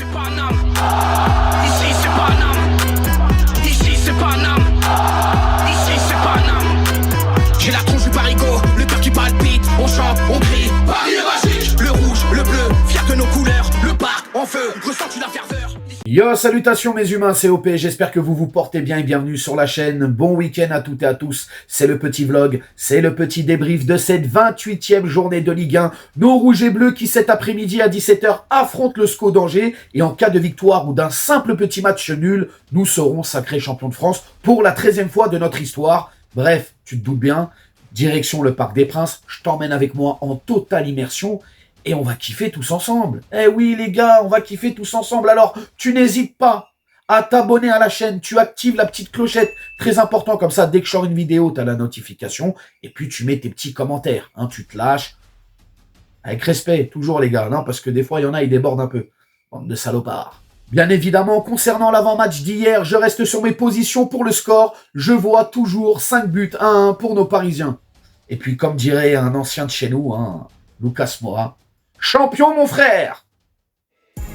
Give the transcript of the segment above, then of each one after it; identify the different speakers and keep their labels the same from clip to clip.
Speaker 1: c'est Paname. Ici c'est Paname. Ici c'est Paname. Ici c'est Paname. J'ai la tronche du parigot, le cœur qui palpite. On chante, on crie, Paris est magique. Le rouge, le bleu, fier de nos couleurs. Le parc en feu, ressens-tu la ferveur?
Speaker 2: Yo, salutations mes humains, c'est OP, j'espère que vous vous portez bien et bienvenue sur la chaîne. Bon week-end à toutes et à tous, c'est le petit vlog, c'est le petit débrief de cette 28e journée de Ligue 1. Nos rouges et bleus qui cet après-midi à 17h affrontent le SCO d'Angers et en cas de victoire ou d'un simple petit match nul, nous serons sacrés champions de France pour la 13e fois de notre histoire. Bref, tu te doutes bien, direction le Parc des Princes, je t'emmène avec moi en totale immersion. Et on va kiffer tous ensemble. Eh oui les gars, on va kiffer tous ensemble. Alors, tu n'hésites pas à t'abonner à la chaîne. Tu actives la petite clochette. Très important, comme ça, dès que je sors une vidéo, tu as la notification. Et puis, tu mets tes petits commentaires. Hein, tu te lâches. Avec respect, toujours les gars. Non, parce que des fois, il y en a, ils débordent un peu. Bande de salopards. Bien évidemment, concernant l'avant-match d'hier, je reste sur mes positions pour le score. Je vois toujours 5 buts à 1 pour nos Parisiens. Et puis, comme dirait un ancien de chez nous, hein, Lucas Moura, champion, mon frère!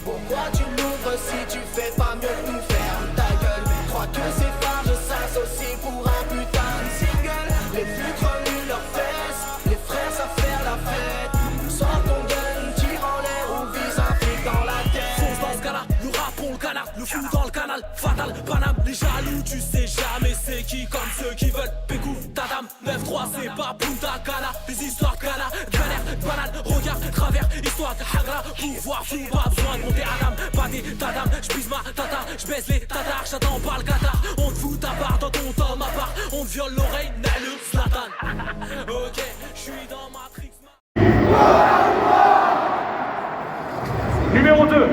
Speaker 3: Pourquoi tu l'ouvres si tu fais pas mieux que nous? Ferme ta gueule. Crois que ces farges s'associent pour un putain de single. Les flics remuent leurs fesses, les frères savent faire la fête. Sors ton gun, tire en l'air ou vise un flic dans la tête.
Speaker 4: Fonce dans ce gala, le rap on le canard, le fou dans le canal. Fatal, Paname, les jaloux, tu sais jamais c'est qui. Comme ceux qui veulent pécou, ta dame. 9-3 c'est pas Punta Cana. Des histoires cana, galère, banane, regard, travers, histoire de hagra. Pouvoir flou, pas besoin de monter à dame. Pas des tadam, j'bise ma tata, j'baise les tatars, j'attends pas le qatar. On te fout ta part dans ton tome à part. On te viole l'oreille, n'est le Zlatan. Ok, j'suis dans Matrix.
Speaker 5: Numéro 2,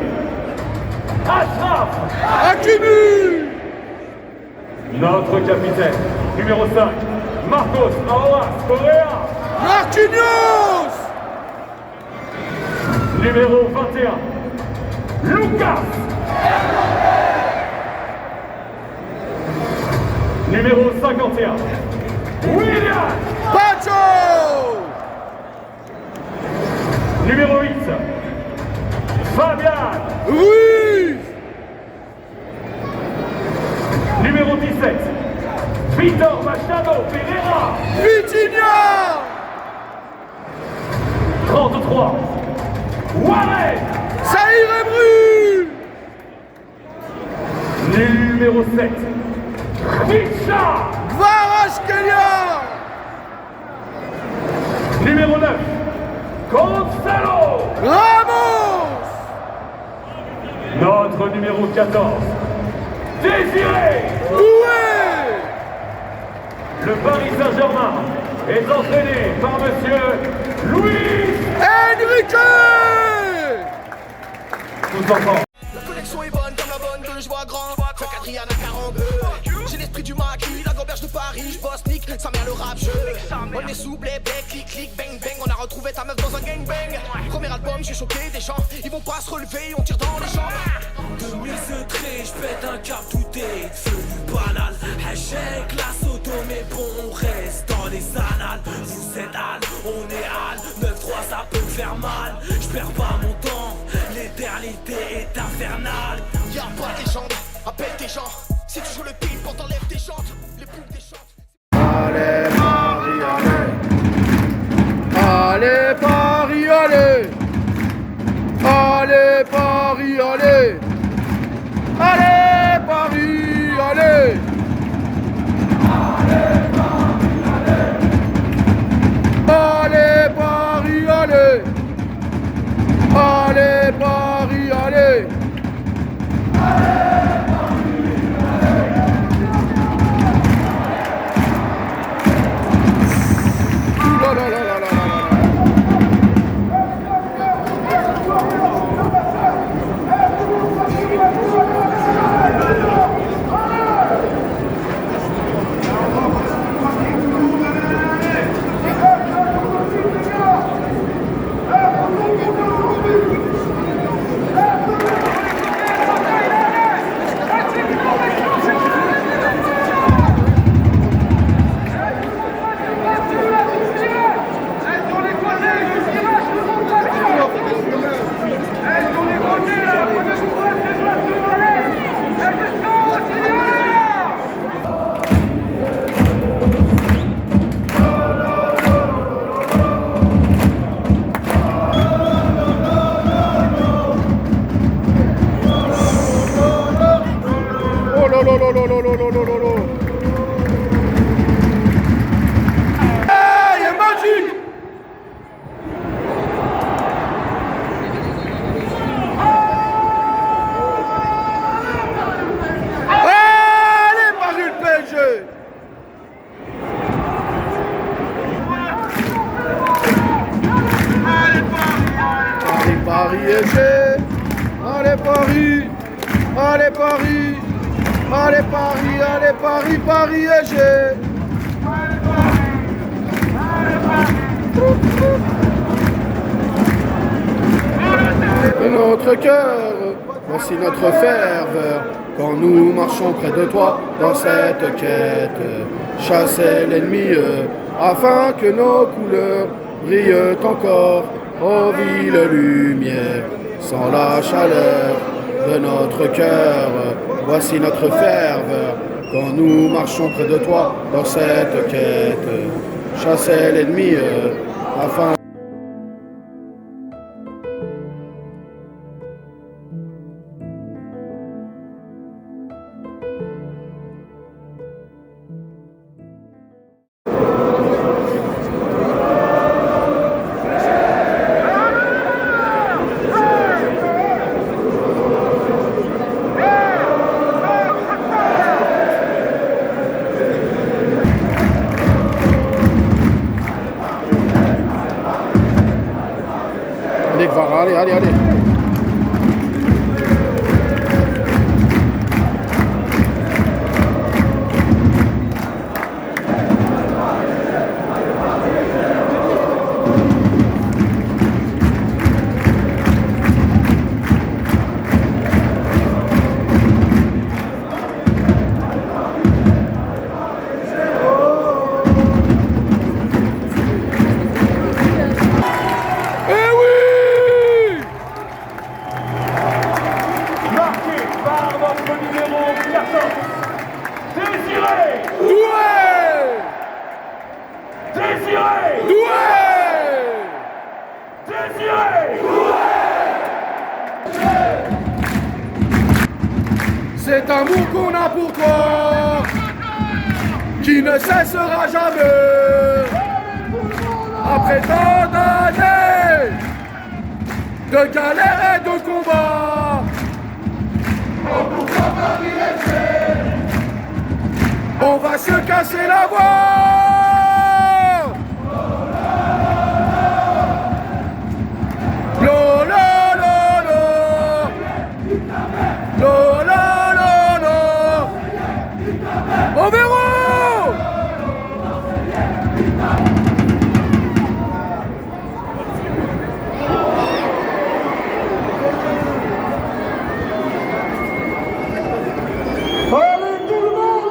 Speaker 5: Achraf
Speaker 2: Hakimi!
Speaker 5: Notre capitaine. Numéro 5, Marcos Aouas Correa.
Speaker 2: Marquinhos!
Speaker 5: Numéro 21, Lucas. Numéro 51, William.
Speaker 2: Pacho!
Speaker 5: Numéro 8, Fabian.
Speaker 2: Ruiz!
Speaker 5: Numéro 17, Vitor Machado Pereira.
Speaker 2: Vitinha!
Speaker 5: 33, Warren.
Speaker 2: Zahir Emery!
Speaker 5: Numéro 7, Richard.
Speaker 2: Kvaratskhelia!
Speaker 5: Numéro 9, Gonzalo.
Speaker 2: Ramos!
Speaker 5: Notre numéro 14, Désiré.
Speaker 2: Doué!
Speaker 5: Le Paris Saint-Germain est entraîné par monsieur Luis.
Speaker 2: Enrique!
Speaker 5: Tous ensemble.
Speaker 3: La connexion est bonne comme la bonne que je vois grand. Fuck Adriana 42. J'ai l'esprit du maquis, la gamberge de Paris. Je bosse nique, ça mère le rap jeu. On est sous blé, blé, clic, clic, bang, bang. On a retrouvé ta meuf dans un gangbang. Premier album, j'ai choqué des gens. Ils vont pas se relever, on tire dans les jambes.
Speaker 4: 2000 secrets, j'pète un cap, tout est devenu banal. Hachek, la soto, mais bon, on reste dans les annales. Vous êtes Al, on est Al. 9-3, ça peut me faire mal. J'perds pas mon temps, l'éternité est infernale.
Speaker 3: Y'a pas de légende, appelle tes gens. Si tu joues le ping, pour t'enlève tes chantes. Les poules des chantes.
Speaker 2: Allez Paris, allez! Allez Paris, allez! Allez Paris, allez! Allez Paris, allez! Allez Paris, allez! Allez Paris, allez! La la la la la la. Paris SG. Allez Paris. Allez Paris. Allez Paris, allez Paris, Paris SG. De notre cœur, voici notre ferveur. Quand nous marchons près de toi dans cette quête, chasser l'ennemi afin que nos couleurs brillent encore. Ô ville lumière, sans la chaleur de notre cœur, voici notre ferveur. Quand nous marchons près de toi dans cette quête, chasser l'ennemi afin. Allez, allez, allez. Cet amour qu'on a pour toi, qui ne cessera jamais, après tant d'années de galères et de combats. On va se casser la voix. Lo, lo, lo, lo. Lo, lo. Au verrou!
Speaker 5: Allez tout le monde!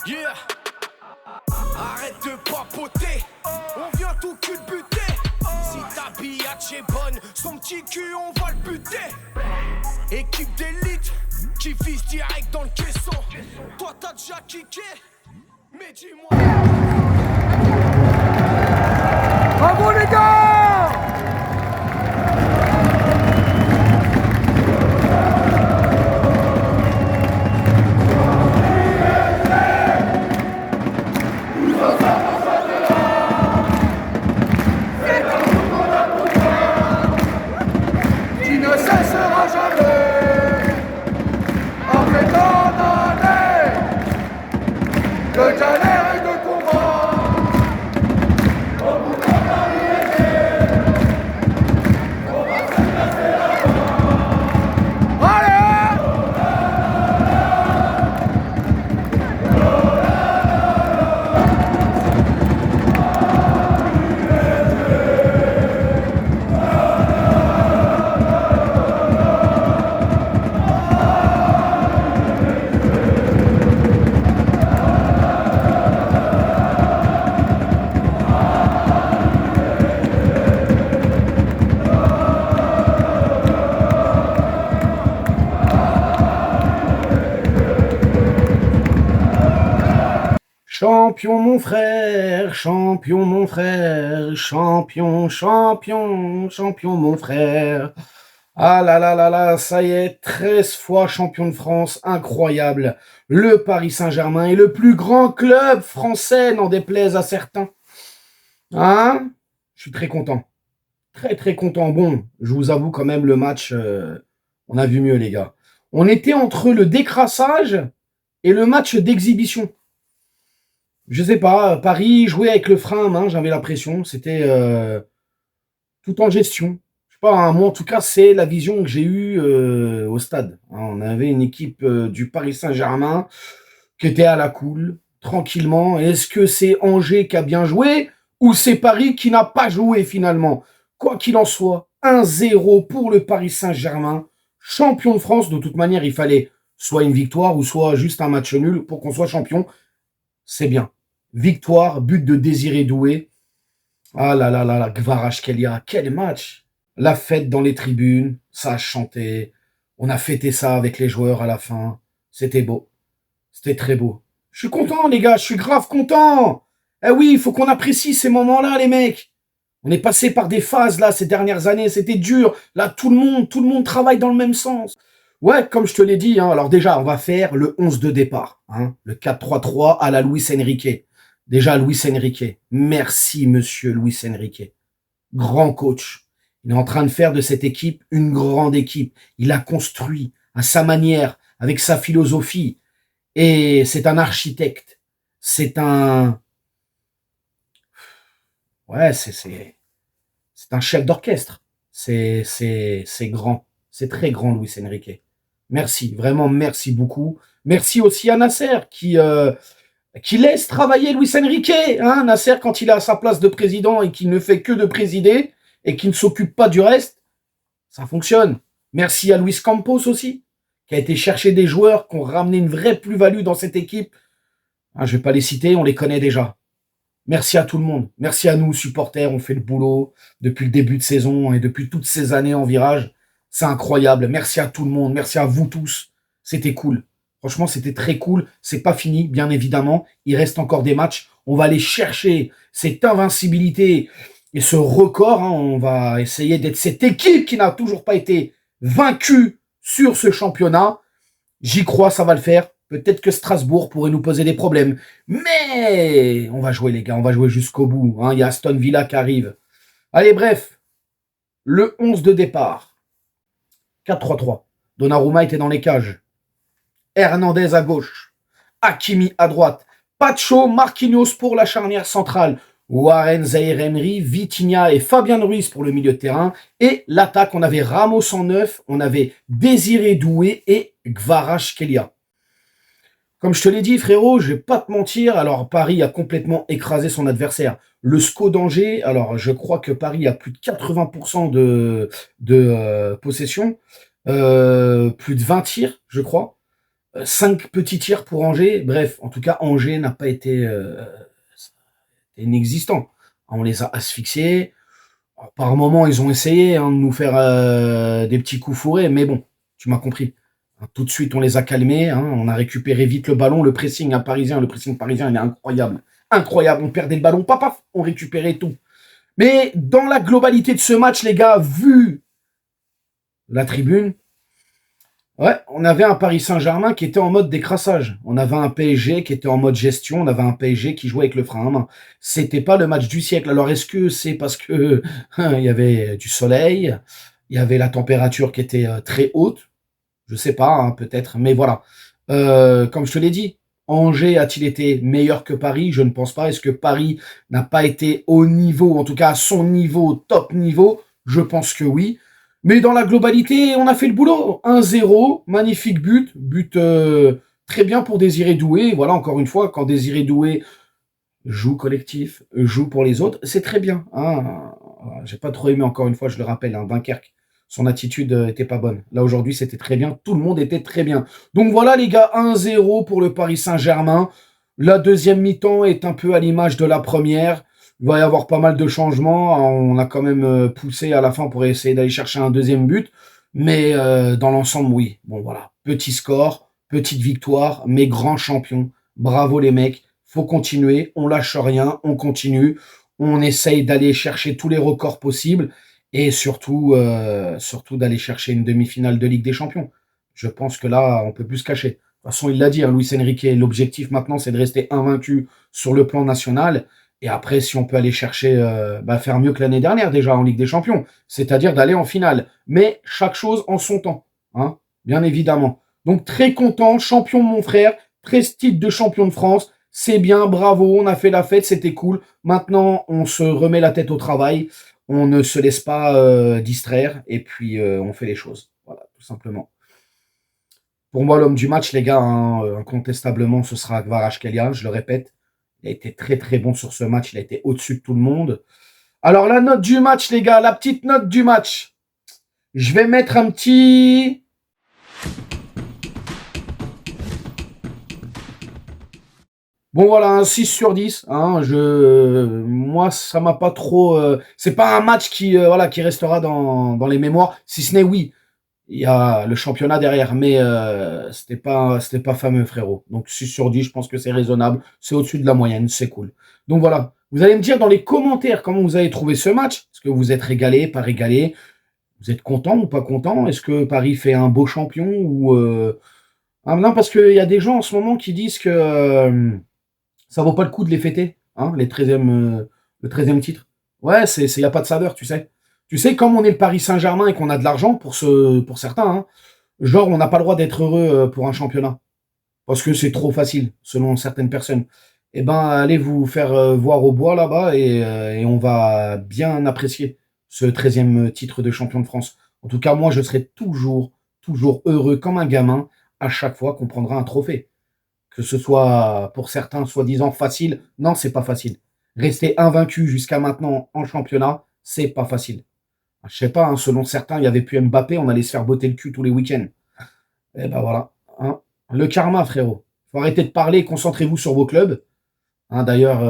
Speaker 3: Yeah. Arrête de papoter, on vient tout culbuter. Si ta billette est bonne, son petit cul on va le buter. Équipe d'élite qui vise direct dans le caisson. Toi t'as déjà kické, mais dis-moi.
Speaker 6: Bravo les gars! Qui ne cessera jamais en mettant en l'air de galère et de combat.
Speaker 2: Champion mon frère, champion mon frère, champion, champion, champion mon frère. Ah là là là là, ça y est, 13 fois champion de France, incroyable. Le Paris Saint-Germain est le plus grand club français, n'en déplaise à certains. Hein? Je suis très content. Très très content. Bon, je vous avoue quand même le match, on a vu mieux les gars. On était entre le décrassage et le match d'exhibition. Je sais pas, Paris jouait avec le frein à main, j'avais l'impression. C'était tout en gestion. Je sais pas, hein, moi en tout cas, c'est la vision que j'ai eue au stade. Hein, on avait une équipe du Paris Saint-Germain qui était à la cool, tranquillement. Est-ce que c'est Angers qui a bien joué ou c'est Paris qui n'a pas joué finalement? Quoi qu'il en soit, 1-0 pour le Paris Saint-Germain, champion de France. De toute manière, il fallait soit une victoire ou soit juste un match nul pour qu'on soit champion. C'est bien. Victoire, but de Désiré Doué. Ah là là là là, Kvaratskhelia, quel match! La fête dans les tribunes, ça a chanté. On a fêté ça avec les joueurs à la fin. C'était beau. C'était très beau. Je suis content, les gars, je suis grave content. Eh oui, il faut qu'on apprécie ces moments-là, les mecs. On est passé par des phases, là, ces dernières années. C'était dur. Là, tout le monde travaille dans le même sens. Ouais, comme je te l'ai dit, hein, alors déjà, on va faire le 11 de départ. Hein, le 4-3-3 à la Luis Enrique. Déjà, Luis Enrique. Merci, monsieur Luis Enrique. Grand coach. Il est en train de faire de cette équipe une grande équipe. Il a construit à sa manière, avec sa philosophie. Et c'est un architecte. C'est un... Ouais, c'est un chef d'orchestre. C'est grand. C'est très grand, Luis Enrique. Merci, vraiment merci beaucoup. Merci aussi à Nasser qui laisse travailler Luis Enrique. Hein, Nasser, quand il est à sa place de président et qu'il ne fait que de présider et qui ne s'occupe pas du reste, ça fonctionne. Merci à Luis Campos aussi, qui a été chercher des joueurs qui ont ramené une vraie plus-value dans cette équipe. Hein, je ne vais pas les citer, on les connaît déjà. Merci à tout le monde. Merci à nous, supporters. On fait le boulot depuis le début de saison et depuis toutes ces années en virage. C'est incroyable. Merci à tout le monde. Merci à vous tous. C'était cool. Franchement, c'était très cool. C'est pas fini, bien évidemment. Il reste encore des matchs. On va aller chercher cette invincibilité et ce record. Hein. On va essayer d'être cette équipe qui n'a toujours pas été vaincue sur ce championnat. J'y crois, ça va le faire. Peut-être que Strasbourg pourrait nous poser des problèmes. Mais on va jouer, les gars. On va jouer jusqu'au bout. Hein. Il y a Aston Villa qui arrive. Allez, bref. Le 11 de départ. 4-3-3. Donnarumma était dans les cages. Hernandez à gauche. Hakimi à droite. Pacho, Marquinhos pour la charnière centrale. Warren Zaïre-Emery, Vitinha et Fabien Ruiz pour le milieu de terrain. Et l'attaque, on avait Ramos en neuf. On avait Désiré Doué et Kvaratskhelia. Comme je te l'ai dit, frérot, je vais pas te mentir. Alors, Paris a complètement écrasé son adversaire. Le SCO d'Angers, alors je crois que Paris a plus de 80% de possession. Plus de 20 tirs, je crois. 5 petits tirs pour Angers. Bref, en tout cas, Angers n'a pas été inexistant. On les a asphyxiés. Par moments, ils ont essayé de nous faire des petits coups fourrés, mais bon, tu m'as compris. Tout de suite, on les a calmés. On a récupéré vite le ballon. Le pressing parisien, il est incroyable. Incroyable. On perdait le ballon, paf, on récupérait tout. Mais dans la globalité de ce match, les gars, vu la tribune, ouais, on avait un Paris Saint-Germain qui était en mode décrassage. On avait un PSG qui était en mode gestion. On avait un PSG qui jouait avec le frein à main. C'était pas le match du siècle. Alors, est-ce que c'est parce que il y avait du soleil, il y avait la température qui était très haute? Je sais pas, peut-être. Mais voilà. Comme je te l'ai dit, Angers a-t-il été meilleur que Paris? Je ne pense pas. Est-ce que Paris n'a pas été au niveau, en tout cas à son niveau, top niveau? Je pense que oui. Mais dans la globalité, on a fait le boulot. 1-0, magnifique but très bien pour Désiré Doué. Voilà, encore une fois, quand Désiré Doué joue collectif, joue pour les autres, c'est très bien. J'ai pas trop aimé, encore une fois, je le rappelle, Dunkerque. Son attitude était pas bonne. Là, aujourd'hui, c'était très bien. Tout le monde était très bien. Donc voilà, les gars, 1-0 pour le Paris Saint-Germain. La deuxième mi-temps est un peu à l'image de la première. Il va y avoir pas mal de changements. On a quand même poussé à la fin pour essayer d'aller chercher un deuxième but. Mais dans l'ensemble, oui. Bon, voilà. Petit score, petite victoire, mais grand champion. Bravo, les mecs. Faut continuer. On lâche rien. On continue. On essaye d'aller chercher tous les records possibles. Et surtout d'aller chercher une demi-finale de Ligue des Champions. Je pense que là, on peut plus se cacher. De toute façon, il l'a dit, Luis Enrique, l'objectif maintenant, c'est de rester invaincu sur le plan national. Et après, si on peut aller chercher, faire mieux que l'année dernière déjà en Ligue des Champions, c'est-à-dire d'aller en finale. Mais chaque chose en son temps, bien évidemment. Donc très content, champion mon frère, 13 titres de champion de France. C'est bien, bravo, on a fait la fête, c'était cool. Maintenant, on se remet la tête au travail. On ne se laisse pas distraire et puis on fait les choses. Voilà, tout simplement. Pour moi, l'homme du match, les gars, incontestablement, ce sera Kvaratskhelia, je le répète. Il a été très très bon sur ce match, il a été au-dessus de tout le monde. Alors la note du match, les gars, la petite note du match. Je vais mettre un petit... Bon voilà, un 6 sur 10. Moi, ça m'a pas trop... C'est pas un match qui restera dans les mémoires. Si ce n'est, oui, il y a le championnat derrière. Mais c'était pas fameux, frérot. Donc 6 sur 10, je pense que c'est raisonnable. C'est au-dessus de la moyenne, c'est cool. Donc voilà, vous allez me dire dans les commentaires comment vous avez trouvé ce match. Est-ce que vous êtes régalé, pas régalé? Vous êtes content ou pas content? Est-ce que Paris fait un beau champion ou non, parce qu'il y a des gens en ce moment qui disent que... ça vaut pas le coup de les fêter, le 13e titre. Ouais, il n'y a pas de saveur, tu sais. Tu sais, comme on est le Paris Saint-Germain et qu'on a de l'argent pour certains, genre on n'a pas le droit d'être heureux pour un championnat. Parce que c'est trop facile, selon certaines personnes. Eh ben, allez vous faire voir au bois là-bas et on va bien apprécier ce 13e titre de champion de France. En tout cas, moi, je serai toujours heureux comme un gamin à chaque fois qu'on prendra un trophée. Que ce soit pour certains soi-disant facile, non, c'est pas facile. Rester invaincu jusqu'à maintenant en championnat, c'est pas facile. Je sais pas, selon certains, il n'y avait plus Mbappé, on allait se faire botter le cul tous les week-ends. Et ben voilà. Le karma, frérot. Faut arrêter de parler, concentrez-vous sur vos clubs. D'ailleurs,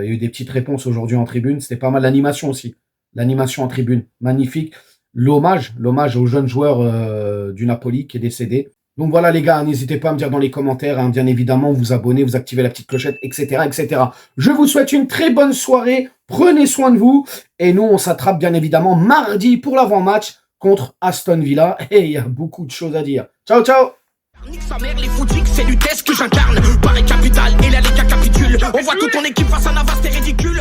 Speaker 2: il y a eu des petites réponses aujourd'hui en tribune. C'était pas mal l'animation aussi. L'animation en tribune, magnifique. L'hommage au jeune joueur du Napoli qui est décédé. Donc voilà les gars, n'hésitez pas à me dire dans les commentaires, bien évidemment, vous abonner, vous activer la petite clochette, etc., etc. Je vous souhaite une très bonne soirée, prenez soin de vous, et nous on s'attrape bien évidemment mardi pour l'avant-match contre Aston Villa, et il y a beaucoup de choses à dire. Ciao, ciao!
Speaker 1: Nique sa mère, les footix, c'est du test que j'incarne. Paris capitale et la Liga capitule. On voit toute ton équipe face à Navas, t'es ridicule.